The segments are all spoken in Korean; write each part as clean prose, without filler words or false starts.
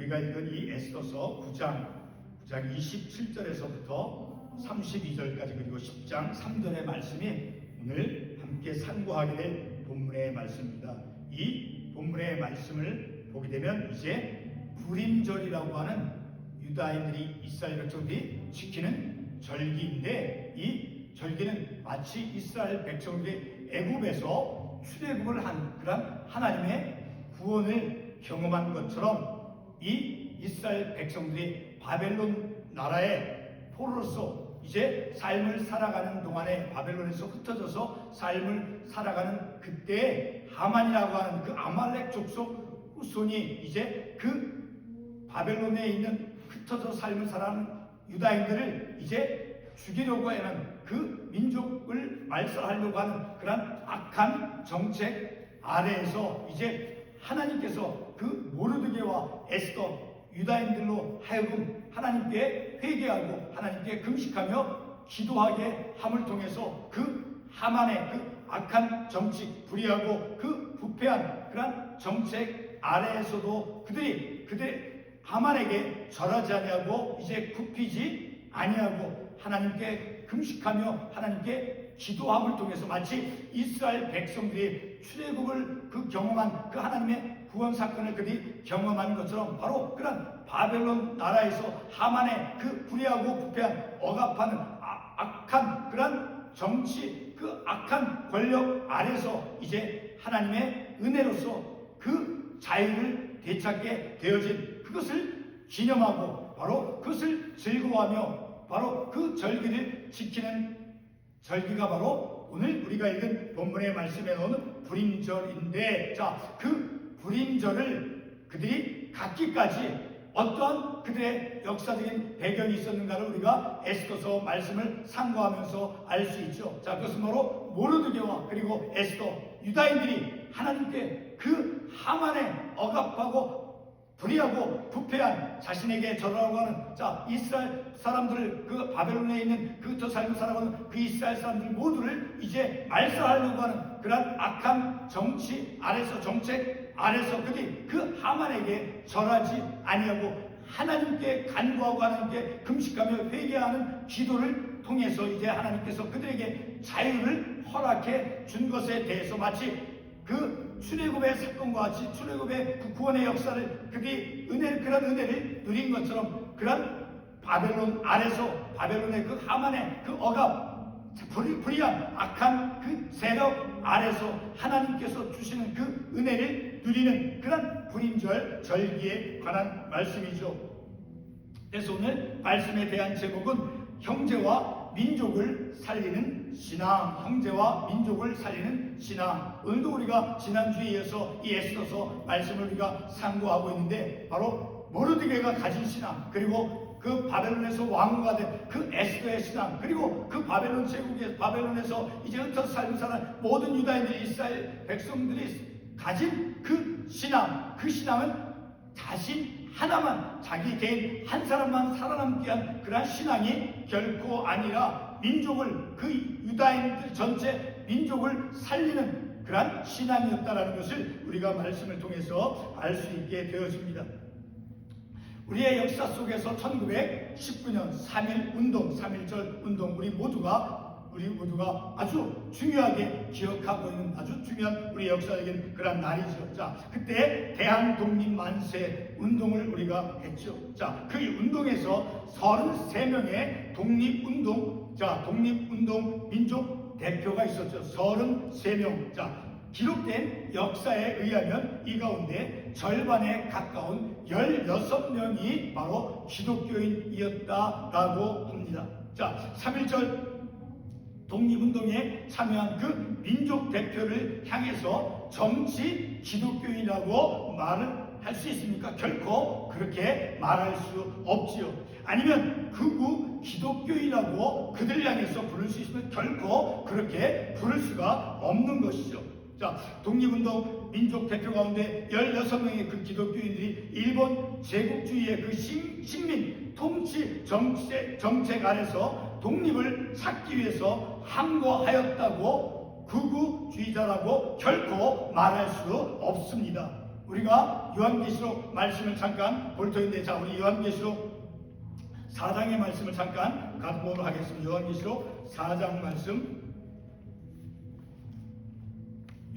우리가 읽은 이 에스더서 9장 27절에서부터 32절까지 그리고 10장 3절의 말씀이 오늘 함께 상고하게 될 본문의 말씀입니다. 이 본문의 말씀을 보게 되면 이제 불임절이라고 하는 유다인들이 이스라엘 백성들이 지키는 절기인데, 이 절기는 마치 이스라엘 백성들이 애굽에서 출애굽을 한 그런 하나님의 구원을 경험한 것처럼 이 이스라엘 백성들이 바벨론 나라의 포로로서 이제 삶을 살아가는 동안에 바벨론에서 흩어져서 삶을 살아가는 그때 하만이라고 하는 그 아말렉 족속 후손이 이제 그 바벨론에 있는 흩어져 삶을 살아가는 유다인들을 이제 죽이려고 하는 그 민족을 말살하려고 하는 그런 악한 정책 아래에서 이제 하나님께서 그 모르드게와 에스더 유다인들로 하여금 하나님께 회개하고 하나님께 금식하며 기도하게 함을 통해서 그 하만의 그 악한 정치, 불의하고 그 부패한 그런 정책 아래에서도 그들이 하만에게 절하지 아니하고 이제 굽히지 아니하고 하나님께 금식하며 하나님께 기도함을 통해서 마치 이스라엘 백성들이 출애굽을 그 경험한 그 하나님의 구원 사건을 그들이 경험한 것처럼 바로 그런 바벨론 나라에서 하만의 그 불의하고 부패한 억압하는 악한 그런 정치, 그 악한 권력 아래서 이제 하나님의 은혜로서 그 자유를 되찾게 되어진 그것을 기념하고 바로 그것을 즐거워하며 바로 그 절기를 지키는 절기가 바로 오늘 우리가 읽은 본문의 말씀에 나오는 불임절인데, 자, 그 불임절을 그들이 갖기까지 어떠한 그들의 역사적인 배경이 있었는가를 우리가 에스더서 말씀을 상고하면서 알 수 있죠. 자, 그것은 바로 모르드게와 그리고 에스더 유다인들이 하나님께 그 하만의 억압하고 불의하고 부패한 자신에게 절하라고 하는 이스라엘 사람들을 그 바벨론에 있는 그저 삶을 살아가는 그 이스라엘 사람들 모두를 이제 말살하려고 하는 그런 악한 정치 아래서 정책 아래서 그들이 그 하만에게 절하지 아니하고 하나님께 간구하고 하나님께 금식하며 회개하는 기도를 통해서 이제 하나님께서 그들에게 자유를 허락해 준 것에 대해서 마치 그 출애굽의 사건과 같이 출애굽의 그 구원의 역사를 그들이 그런 은혜를 누린 것처럼 그런 바벨론 아래서 바벨론의 그 하만의 그 억압 불의한 악한 그 세력 아래서 하나님께서 주시는 그 은혜를 누리는 그런 불임절 절기에 관한 말씀이죠. 그래서 오늘 말씀에 대한 제목은 형제와 민족을 살리는 신앙, 형제와 민족을 살리는 신앙. 오늘도 우리가 지난주에 이어서 이 에스더서 말씀을 우리가 상고하고 있는데 바로 모르드게가 가진 신앙, 그리고 그 바벨론에서 왕후가 된 그 에스더의 신앙, 그리고 그 바벨론 제국에서 바벨론에서 이제 흩어져 살는 사람 모든 유다인들이 이스라엘 백성들이 가진 그 신앙, 그 신앙은 자신 하나만, 자기 개인 한 사람만 살아남게 한 그러한 신앙이 결코 아니라 민족을, 그 유다인들 전체 민족을 살리는 그러한 신앙이었다라는 것을 우리가 말씀을 통해서 알 수 있게 되어집니다. 우리의 역사 속에서 1919년 3.1 운동, 3.1절 운동, 우리 모두가 아주 중요하게 기억하고 있는 아주 중요한 우리 역사적인 그런 날이죠. 자, 그때 대한독립만세 운동을 우리가 했죠. 자, 그 운동에서 33명의 독립운동 민족 대표가 있었죠. 33명. 자, 기록된 역사에 의하면 이 가운데 절반에 가까운 16명이 바로 기독교인이었다라고 합니다. 자, 3.1절 독립운동에 참여한 그 민족 대표를 향해서 정치 기독교인이라고 말을 할 수 있습니까? 결코 그렇게 말할 수 없지요. 아니면 극우 기독교인이라고 그들 향해서 부를 수 있으면 결코 그렇게 부를 수가 없는 것이죠. 자, 독립운동 민족 대표 가운데 16명의 그 기독교인들이 일본 제국주의의 그 식민 통치 정책 아래서 독립을 찾기 위해서 항거하였다고 극우주의자라고 결코 말할 수 없습니다. 우리가 요한계시록 말씀을 잠깐 볼 터인데, 자, 우리 요한계시록 4장의 말씀을 잠깐 가보도록 하겠습니다. 요한계시록 4장 말씀.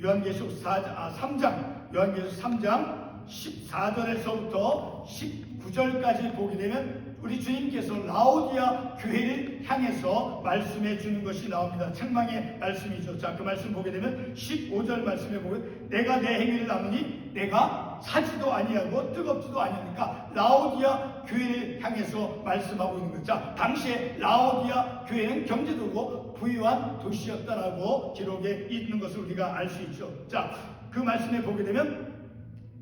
요한계시록 3장, 요한계시록 3장 14절에서부터 19절까지 보게 되면 우리 주님께서 라오디아 교회를 향해서 말씀해 주는 것이 나옵니다. 책망의 말씀이죠. 자, 그 말씀 보게 되면 15절 말씀에 보면 내가 내 행위를 나누니 내가 차지도 아니하고 뜨겁지도 아니하니까 라오디아 교회를 향해서 말씀하고 있는 거죠. 자, 당시에 라오디아 교회는 경제적으로 부유한 도시였다라고 기록에 있는 것을 우리가 알 수 있죠. 자, 그 말씀에 보게 되면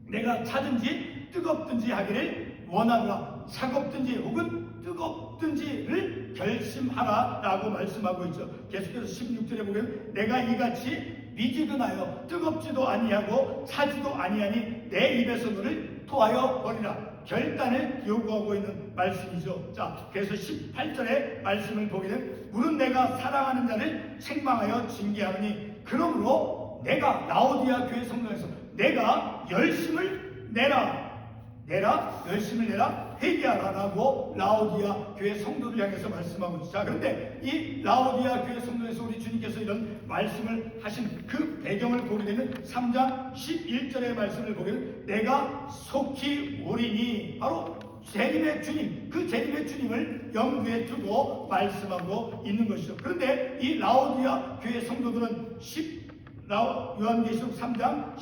내가 차든지 뜨겁든지 하기를 원하노라, 차갑든지 혹은 뜨겁든지를 결심하라라고 말씀하고 있죠. 계속해서 16절에 보면 내가 이같이 미지근하여 뜨겁지도 아니하고 차지도 아니하니 내 입에서 너를 토하여 버리라, 결단을 요구하고 있는 말씀이죠. 자, 그래서 18절의 말씀을 보게 되면 물은 내가 사랑하는 자를 책망하여 징계하느니 그러므로 내가 라오디아 교회 성도에서 내가 열심을 내라, 열심을 내라, 회개하라라고 라오디아 교회 성도를 향해서 말씀하고 있죠. 자, 그런데 이 라오디아 교회 성도에서 우리 주님께서 이런 말씀을 하신 그 배경을 보게 되면 3장 11절의 말씀을 보게 되면 내가 속히 오리니, 바로 재림의 주님, 그 재림의 주님을 염두에 두고 말씀하고 있는 것이죠. 그런데 이 라오디아 교회 성도들은 요한계시록 3장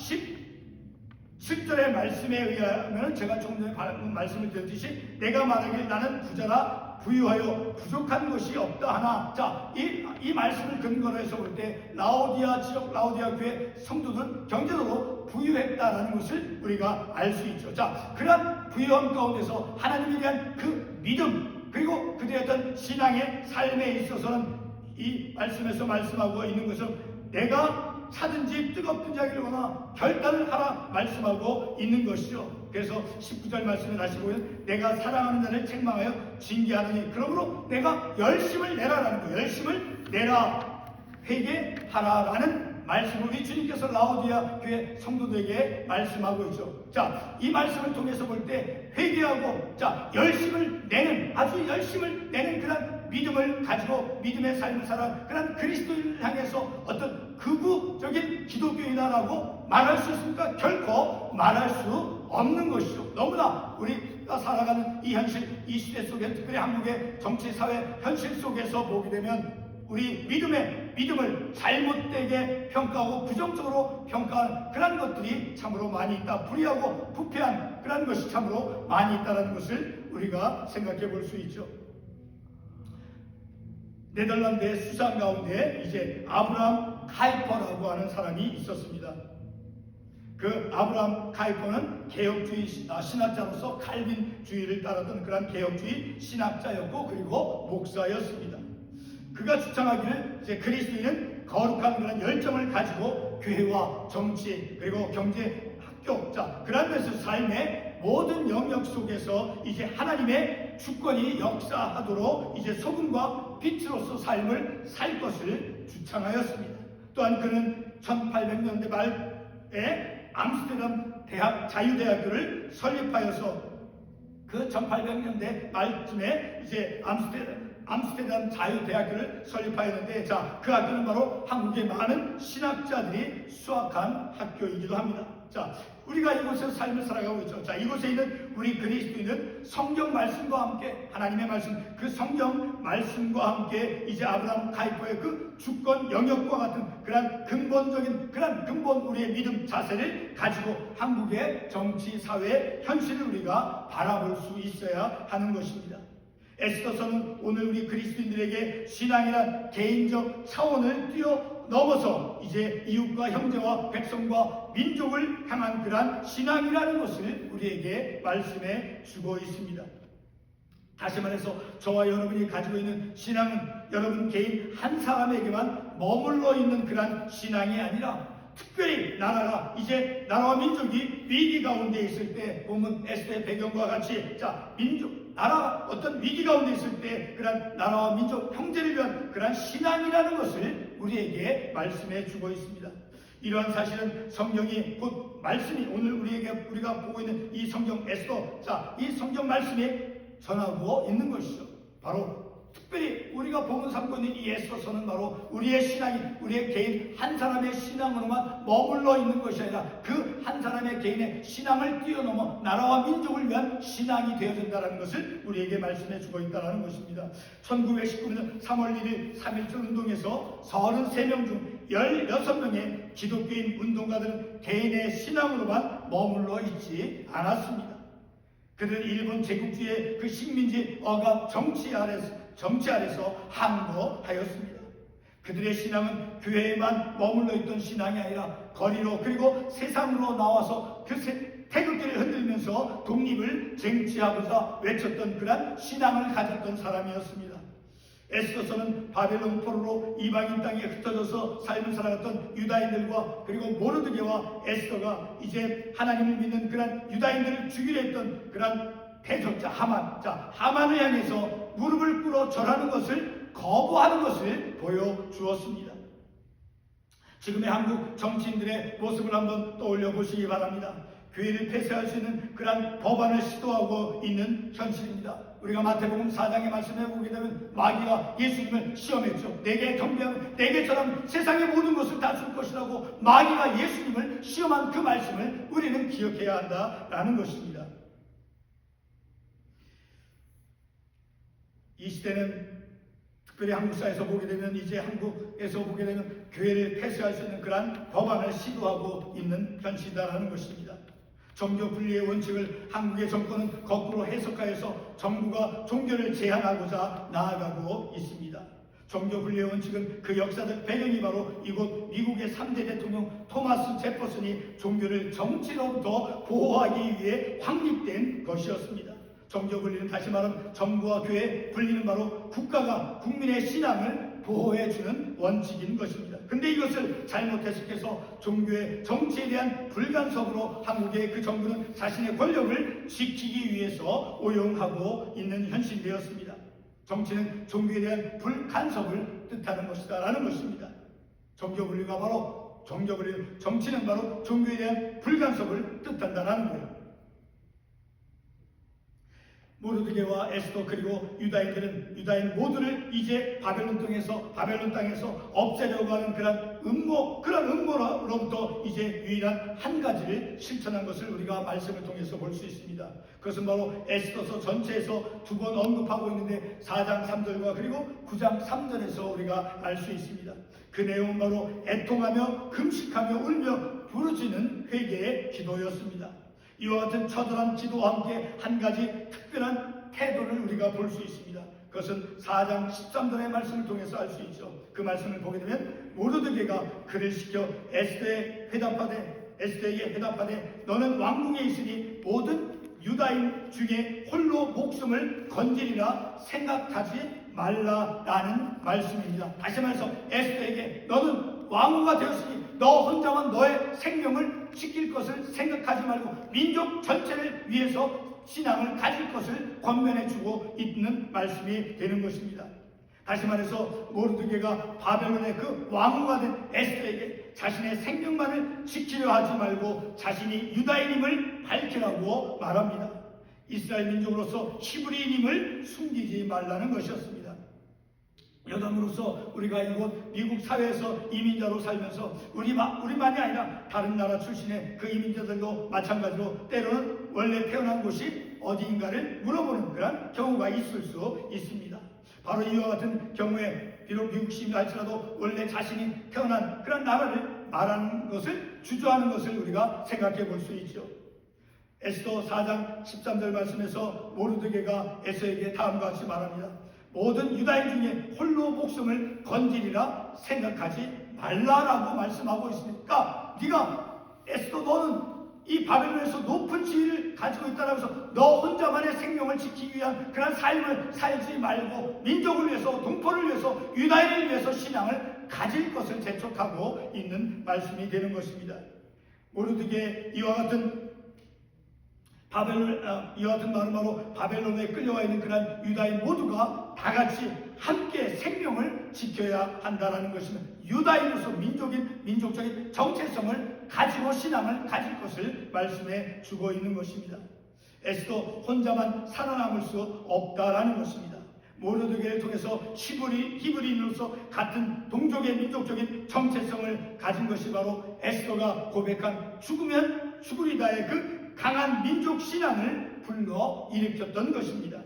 17절의 말씀에 의하면 제가 조금 전에 말씀을 드렸듯이 내가 말하길 나는 부자라 부유하여 부족한 것이 없다 하나. 자, 이 말씀을 근거로 해서 볼 때 라오디아 지역, 라오디아 교회 성도들은 경제적으로 부유했다라는 것을 우리가 알 수 있죠. 자, 그러한 부유함 가운데서 하나님에 대한 그 믿음, 그리고 그들의 어떤 신앙의 삶에 있어서는 이 말씀에서 말씀하고 있는 것은 내가 차든지 뜨겁든지 하기를 원하나 결단을 하라 말씀하고 있는 것이죠. 그래서 19절 말씀에 다시 보면 내가 사랑하는 자를 책망하여 징계하느니 그러므로 내가 열심을 내라라는 거예요. 열심을 내라, 회개하라라는 말씀을 우리 주님께서 라오디아 교회 성도들에게 말씀하고 있죠. 자, 이 말씀을 통해서 볼 때 회개하고, 자, 열심을 내는, 아주 열심을 내는 그런 믿음을 가지고 믿음의 삶을 살아 그런 그리스도인을 향해서 어떤 극우적인 기독교인이다라고 말할 수 있습니까? 결코 말할 수 없는 것이죠. 너무나 우리가 살아가는 이 현실, 이 시대 속에, 특별히 한국의 정치, 사회 현실 속에서 보게 되면 우리 믿음을 잘못되게 평가하고 부정적으로 평가하는 그런 것들이 참으로 많이 있다. 불의하고 부패한 그런 것이 참으로 많이 있다는 것을 우리가 생각해 볼 수 있죠. 네덜란드의 수상 가운데 이제 아브라함 카이퍼라고 하는 사람이 있었습니다. 그 아브라함 카이퍼는 개혁주의 신학자로서 칼빈주의를 따랐던 그런 개혁주의 신학자였고 그리고 목사였습니다. 그가 주장하기를 이제 그리스도인은 거룩한 그런 열정을 가지고 교회와 정치 그리고 경제, 학교, 자, 그런 데서 삶의 모든 영역 속에서 이제 하나님의 주권이 역사하도록 이제 소금과 빛으로서 삶을 살 것을 주창하였습니다. 또한 그는 1800년대 말에 암스테르담 자유대학교를 설립하여서 그 1800년대 말쯤에 이제 암스테르담 자유대학교를 설립하였는데, 자, 그 학교는 바로 한국의 많은 신학자들이 수학한 학교이기도 합니다. 자, 우리가 이곳에서 삶을 살아가고 있죠. 자, 이곳에 있는 우리 그리스도인은 성경 말씀과 함께 하나님의 말씀, 그 성경 말씀과 함께 이제 아브라함 카이퍼의 그 주권 영역과 같은 그런 근본적인 그런 근본 우리의 믿음 자세를 가지고 한국의 정치, 사회, 현실을 우리가 바라볼 수 있어야 하는 것입니다. 에스더서는 오늘 우리 그리스도인들에게 신앙이란 개인적 차원을 뛰어넘어서 이제 이웃과 형제와 백성과 민족을 향한 그러한 신앙이라는 것을 우리에게 말씀해 주고 있습니다. 다시 말해서 저와 여러분이 가지고 있는 신앙은 여러분 개인 한 사람에게만 머물러 있는 그러한 신앙이 아니라 특별히 이제 나라와 민족이 위기 가운데 있을 때 보면 에스더의 배경과 같이, 자, 나라 어떤 위기 가운데 있을 때 그런 나라와 민족 형제를 위한 그런 신앙이라는 것을 우리에게 말씀해 주고 있습니다. 이러한 사실은 성경이 곧 그 말씀이 오늘 우리가 보고 있는 이 성경 에스더, 이 성경 말씀이 전하고 있는 것이죠. 바로 특별히 우리가 복음 삼고 있는 이 에스더서는 바로 우리의 신앙이 우리의 개인 한 사람의 신앙으로만 머물러 있는 것이 아니라 그 한 사람의 개인의 신앙을 뛰어넘어 나라와 민족을 위한 신앙이 되어진다는 것을 우리에게 말씀해 주고 있다는 것입니다. 1919년 3월 1일 3.1절 운동에서 33명 중 16명의 기독교인 운동가들은 개인의 신앙으로만 머물러 있지 않았습니다. 그들은 일본 제국주의의 그 식민지 억압 정치 아래서 항거하였습니다. 그들의 신앙은 교회에만 머물러 있던 신앙이 아니라 거리로 그리고 세상으로 나와서 그 태극기를 흔들면서 독립을 쟁취하고자 외쳤던 그런 신앙을 가졌던 사람이었습니다. 에스더서는 바벨론 포로로 이방인 땅에 흩어져서 삶을 살아갔던 유다인들과 그리고 모르드게와 에스더가 이제 하나님을 믿는 그런 유다인들을 죽이려 했던 그런 대적자 하만을 향해서 무릎을 꿇어 절하는 것을 거부하는 것을 보여주었습니다. 지금의 한국 정치인들의 모습을 한번 떠올려 보시기 바랍니다. 교회를 폐쇄할 수 있는 그러한 법안을 시도하고 있는 현실입니다. 우리가 마태복음 4장의 말씀을 보게 되면 마귀가 예수님을 시험했죠. 내게 경배하면 내게 절하면 세상의 모든 것을 다 줄 것이라고 마귀가 예수님을 시험한 그 말씀을 우리는 기억해야 한다라는 것입니다. 이 시대는 특별히 한국사에서 보게 되면 이제 한국에서 보게 되면 교회를 폐쇄할 수 있는 그러한 법안을 시도하고 있는 현실이다라는 것입니다. 종교 분리의 원칙을 한국의 정권은 거꾸로 해석하여서 정부가 종교를 제한하고자 나아가고 있습니다. 종교 분리의 원칙은 그 역사적 배경이 바로 이곳 미국의 3대 대통령 토마스 제퍼슨이 종교를 정치로부터 보호하기 위해 확립된 것이었습니다. 종교 분리는 다시 말하면 정부와 교회 분리는 바로 국가가 국민의 신앙을 보호해주는 원칙인 것입니다. 근데 이것을 잘못 해석해서 종교의 정치에 대한 불간섭으로 한국의 그 정부는 자신의 권력을 지키기 위해서 오용하고 있는 현실이 되었습니다. 정치는 종교에 대한 불간섭을 뜻하는 것이다라는 것입니다. 정치는 바로 종교에 대한 불간섭을 뜻한다라는 거예요. 모르드게와 에스더 그리고 유다인 모두를 이제 바벨론 땅에서 없애려고 하는 그런 음모로부터 이제 유일한 한 가지를 실천한 것을 우리가 말씀을 통해서 볼 수 있습니다. 그것은 바로 에스더서 전체에서 두 번 언급하고 있는데 4장 3절과 그리고 9장 3절에서 우리가 알 수 있습니다. 그 내용은 바로 애통하며 금식하며 울며 부르짖는 회개의 기도였습니다. 이와 같은 처절한 기도와 함께 한 가지 특별한 태도를 우리가 볼 수 있습니다. 그것은 4장 13절의 말씀을 통해서 알 수 있죠. 그 말씀을 보게 되면 모르드게가 그를 시켜 에스더에게 회답하되 너는 왕궁에 있으니 모든 유다인 중에 홀로 목숨을 건지리라 생각하지 말라라는 말씀입니다. 다시 말해서 에스더에게 너는 왕후가 되었으니 너 혼자만 너의 생명을 지킬 것을 생각하지 말고 민족 전체를 위해서 신앙을 가질 것을 권면해주고 있는 말씀이 되는 것입니다. 다시 말해서 모르드게가 바벨론의 그 왕후가 된 에스더에게 자신의 생명만을 지키려 하지 말고 자신이 유다인임을 밝히라고 말합니다. 이스라엘 민족으로서 히브리인임을 숨기지 말라는 것이었습니다. 여담으로서 우리가 이곳 미국 사회에서 이민자로 살면서 우리만이 아니라 다른 나라 출신의 그 이민자들도 마찬가지로 때로는 원래 태어난 곳이 어디인가를 물어보는 그런 경우가 있을 수 있습니다. 바로 이와 같은 경우에 비록 미국 시민일지라도 원래 자신이 태어난 그런 나라를 말하는 것을 주저하는 것을 우리가 생각해 볼 수 있죠. 에스더 4장 13절 말씀에서 모르드게가 에스더에게 다음과 같이 말합니다. 모든 유다인 중에 홀로 목숨을 건지리라 생각하지 말라라고 말씀하고 있으니까 네가 에스더 너는 이 바벨론에서 높은 지위를 가지고 있다라고 해서 너 혼자만의 생명을 지키기 위한 그런 삶을 살지 말고 민족을 위해서 동포를 위해서 유다인을 위해서 신앙을 가질 것을 재촉하고 있는 말씀이 되는 것입니다. 모르드게 이와 같은 말은 바로 바벨론에 끌려와 있는 그런 유다인 모두가 다 같이 함께 생명을 지켜야 한다는 것이면 유다인으로서 민족적인 정체성을 가지고 신앙을 가질 것을 말씀해 주고 있는 것입니다. 에스더 혼자만 살아남을 수 없다라는 것입니다. 모르드게를 통해서 히브리인으로서 같은 동족의 민족적인 정체성을 가진 것이 바로 에스더가 고백한 죽으면 죽으리다의 그 강한 민족 신앙을 불러 일으켰던 것입니다.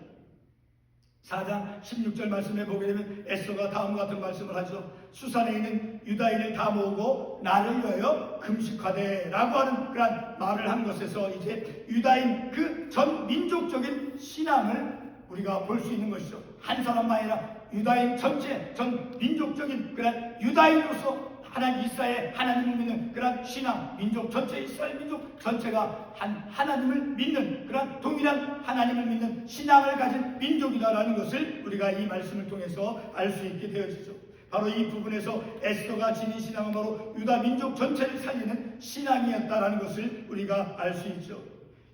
4장 16절 말씀에 보게 되면 에스더가 다음과 같은 말씀을 하죠. 수산에 있는 유다인을 다 모으고 나를 위하여 금식하되 라고 하는 그런 말을 한 것에서 이제 유다인 그 전 민족적인 신앙을 우리가 볼 수 있는 것이죠. 한 사람만 아니라 유다인 전체 전 민족적인 그런 유다인으로서 하나님 이스라엘 하나님을 믿는 그런 신앙, 민족 전체 이스라엘 민족 전체가 하나님을 믿는 그런 동일한 하나님을 믿는 신앙을 가진 민족이다라는 것을 우리가 이 말씀을 통해서 알 수 있게 되어지죠. 바로 이 부분에서 에스더가 지닌 신앙은 바로 유다 민족 전체를 살리는 신앙이었다라는 것을 우리가 알 수 있죠.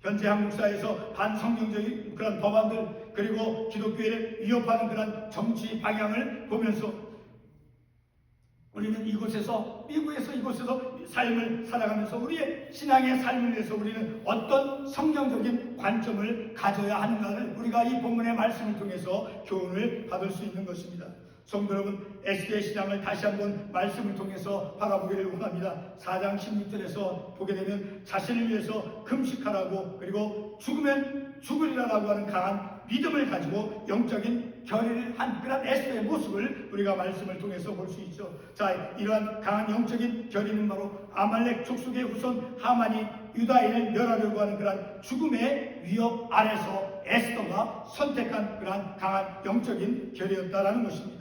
현재 한국 사회에서 반성경적인 그런 법안들 그리고 기독교를 위협하는 그런 정치 방향을 보면서 우리는 이곳에서 미국에서 이곳에서 삶을 살아가면서 우리의 신앙의 삶을 위해서 우리는 어떤 성경적인 관점을 가져야 하는가를 우리가 이 본문의 말씀을 통해서 교훈을 받을 수 있는 것입니다. 성도 여러분, 에스더의 신앙을 다시 한번 말씀을 통해서 바라보기를 원합니다. 4장 16절에서 보게 되면 자신을 위해서 금식하라고 그리고 죽으면 죽으리라라고 하는 강한 믿음을 가지고 영적인 결의를 한 그런 에스더의 모습을 우리가 말씀을 통해서 볼 수 있죠. 자, 이러한 강한 영적인 결의는 바로 아말렉 족속의 후손 하만이 유다인을 멸하려고 하는 그런 죽음의 위협 아래서 에스더가 선택한 그런 강한 영적인 결의였다라는 것입니다.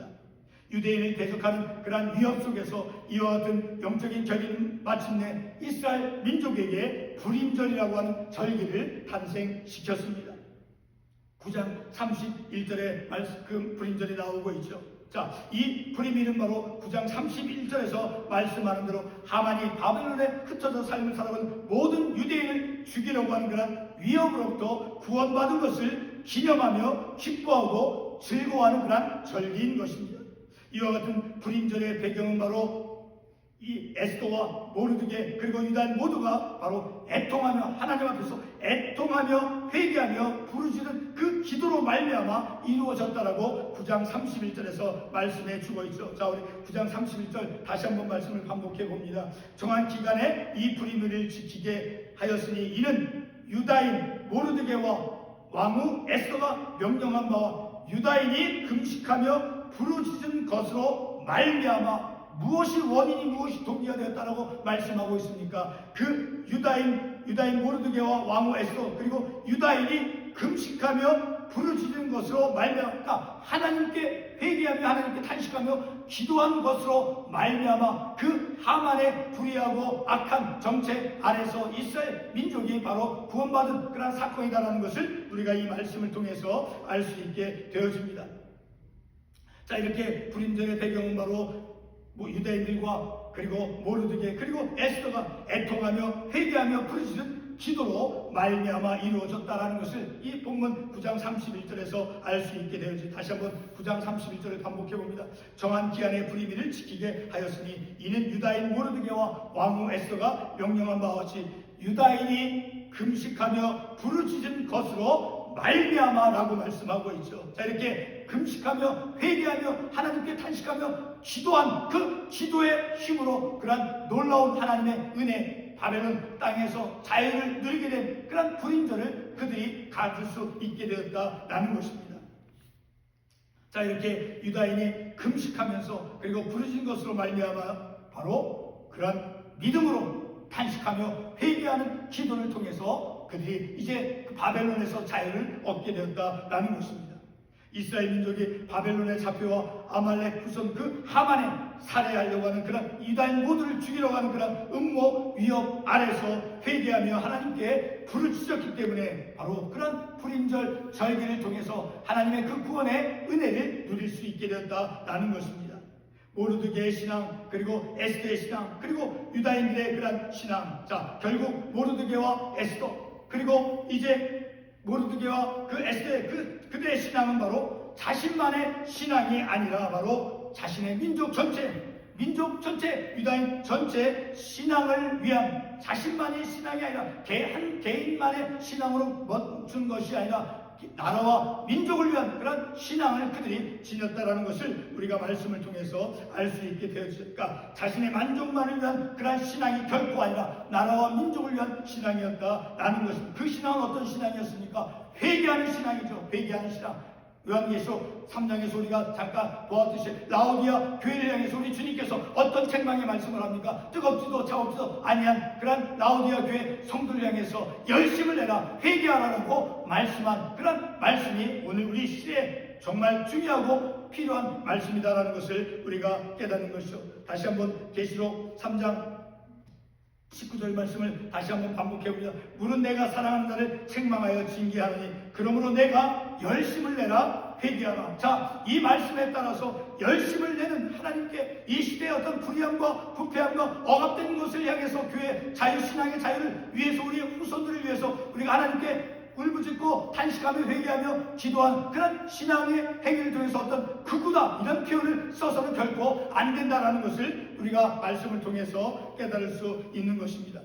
유대인을 대적하는 그러한 위협 속에서 이와 같은 영적인 절기는 마침내 이스라엘 민족에게 불임절이라고 하는 절기를 탄생시켰습니다. 9장 31절에 그 불임절이 나오고 있죠. 자, 이 불임일은 바로 9장 31절에서 말씀하는 대로 하만이 바벨론에 흩어져 삶을 살아온 모든 유대인을 죽이려고 하는 그런 위협으로부터 구원받은 것을 기념하며 기뻐하고 즐거워하는 그런 절기인 것입니다. 이와 같은 불임절의 배경은 바로 이 에스더와 모르드게 그리고 유다인 모두가 바로 애통하며 하나님 앞에서 애통하며 회개하며 부르짖는 그 기도로 말미암아 이루어졌다라고 9장 31절에서 말씀해 주고 있죠. 자, 우리 9장 31절 다시 한번 말씀을 반복해 봅니다. 정한 기간에 이 불임을 지키게 하였으니 이는 유다인 모르드게와 왕후 에스더가 명령한 바와 유다인이 금식하며 부르짖은 것으로 말미암아 무엇이 원인이 무엇이 동기가 되었다라고 말씀하고 있습니까? 그 유다인 모르드게와 왕후 에스더 그리고 유다인이 금식하며 부르짖은 것으로 말미암아 하나님께 회개하며 하나님께 탄식하며 기도한 것으로 말미암아 그 하만의 불의하고 악한 정책 아래서 이스라엘 민족이 바로 구원받은 그런 사건이다라는 것을 우리가 이 말씀을 통해서 알 수 있게 되어집니다. 자, 이렇게 불임절의 배경은 바로 유대인들과 그리고 모르드게 그리고 에스더가 애통하며 회개하며 부르짖은 기도로 말미암아 이루어졌다라는 것을 이 본문 9장 31절에서 알 수 있게 되어지. 다시 한번 9장 31절을 반복해 봅니다. 정한 기한의 불임일을 지키게 하였으니 이는 유다인 모르드게와 왕후 에스더가 명령한 바와 같이 유다인이 금식하며 부르짖은 것으로 말미암아라고 말씀하고 있죠. 자, 이렇게 금식하며 회개하며 하나님께 탄식하며 기도한 그 기도의 힘으로 그러한 놀라운 하나님의 은혜 바벨론 땅에서 자유를 누리게 된 그런 불임절을 그들이 가질 수 있게 되었다라는 것입니다. 자, 이렇게 유다인이 금식하면서 그리고 부르짖은 것으로 말미암아 바로 그런 믿음으로 탄식하며 회개하는 기도를 통해서 그들이 이제 그 바벨론에서 자유를 얻게 되었다라는 것입니다. 이스라엘 민족이 바벨론에 잡혀와 아말렉 후손 그 하만에 살해하려고 하는 그런 유다인 모두를 죽이려고 하는 그런 음모 위협 아래서 회개하며 하나님께 부르짖었기 때문에 바로 그런 불임절 절기를 통해서 하나님의 그 구원의 은혜를 누릴 수 있게 되었다라는 것입니다. 모르드게의 신앙 그리고 에스더의 신앙 그리고 유다인들의 그런 신앙, 자, 결국 모르드게와 에스더 그리고 이제 모르드게와 그 에스더의 그들의 신앙은 바로 자신만의 신앙이 아니라 바로 자신의 민족 전체 민족 전체, 유다인 전체 신앙을 위한 자신만의 신앙이 아니라 한 개인만의 신앙으로 멈춘 것이 아니라 나라와 민족을 위한 그런 신앙을 그들이 지녔다라는 것을 우리가 말씀을 통해서 알 수 있게 되었으니까 자신의 만족만을 위한 그런 신앙이 결코 아니라 나라와 민족을 위한 신앙이었다라는 것입니다. 그 신앙은 어떤 신앙이었습니까? 회개하는 신앙이죠. 회개하는 신앙. 요한계시록 3장에서 우리가 잠깐 보았듯이 라오디아 교회를 향해서 우리 주님께서 어떤 책망의 말씀을 합니까? 뜨겁지도 차갑지도 아니한 그런 라오디아 교회 성도를 향해서 열심을 내라, 회개하라고 말씀한 그런 말씀이 오늘 우리 시대에 정말 중요하고 필요한 말씀이다라는 것을 우리가 깨닫는 것이죠. 다시 한번 계시록 3장 19절 말씀을 다시 한번 반복해봅니다. 물은 내가 사랑하는 자를 책망하여 징계하느니 그러므로 내가 열심을 내라, 회개하라. 자, 이 말씀에 따라서 열심을 내는 하나님께 이 시대의 어떤 불의함과 부패함과 억압된 것을 향해서 교회 자유신앙의 자유를 위해서 우리의 후손들을 위해서 우리가 하나님께 울부짖고 탄식하며 회개하며 기도한 그런 신앙의 행위를 통해서 어떤 극우다 이런 표현을 써서는 결코 안 된다라는 것을 우리가 말씀을 통해서 깨달을 수 있는 것입니다.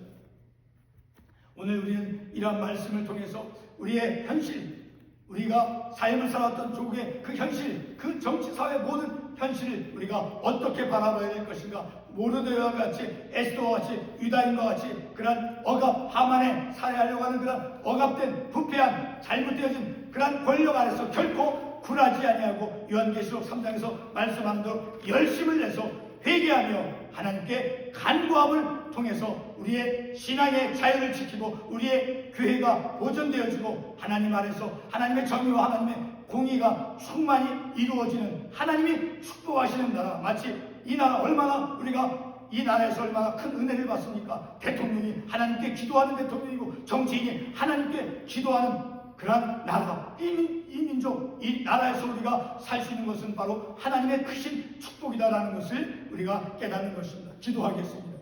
오늘 우리는 이러한 말씀을 통해서 우리의 현실, 우리가 삶을 살았던 조국의 그 현실, 그 정치사회 모든 현실을 우리가 어떻게 바라봐야 될 것인가. 모르드와 같이 에스더와 같이 유다인과 같이 그런 억압, 하만에 살해하려고 하는 그런 억압된 부패한 잘못되어진 그런 권력 아래서 결코 굴하지 아니하고 요한계시록 3장에서 말씀하는 대로 열심을 내서 회개하며 하나님께 간구함을 통해서 우리의 신앙의 자유를 지키고 우리의 교회가 보존되어지고 하나님 아래서 하나님의 정의와 하나님의 공의가 충만히 이루어지는 하나님이 축복하시는 나라. 마치 이 나라 얼마나 우리가 이 나라에서 얼마나 큰 은혜를 받습니까? 대통령이 하나님께 기도하는 대통령이고 정치인이 하나님께 기도하는 그런 나라. 이 민족, 이 나라에서 우리가 살 수 있는 것은 바로 하나님의 크신 축복이다라는 것을 우리가 깨닫는 것입니다. 기도하겠습니다.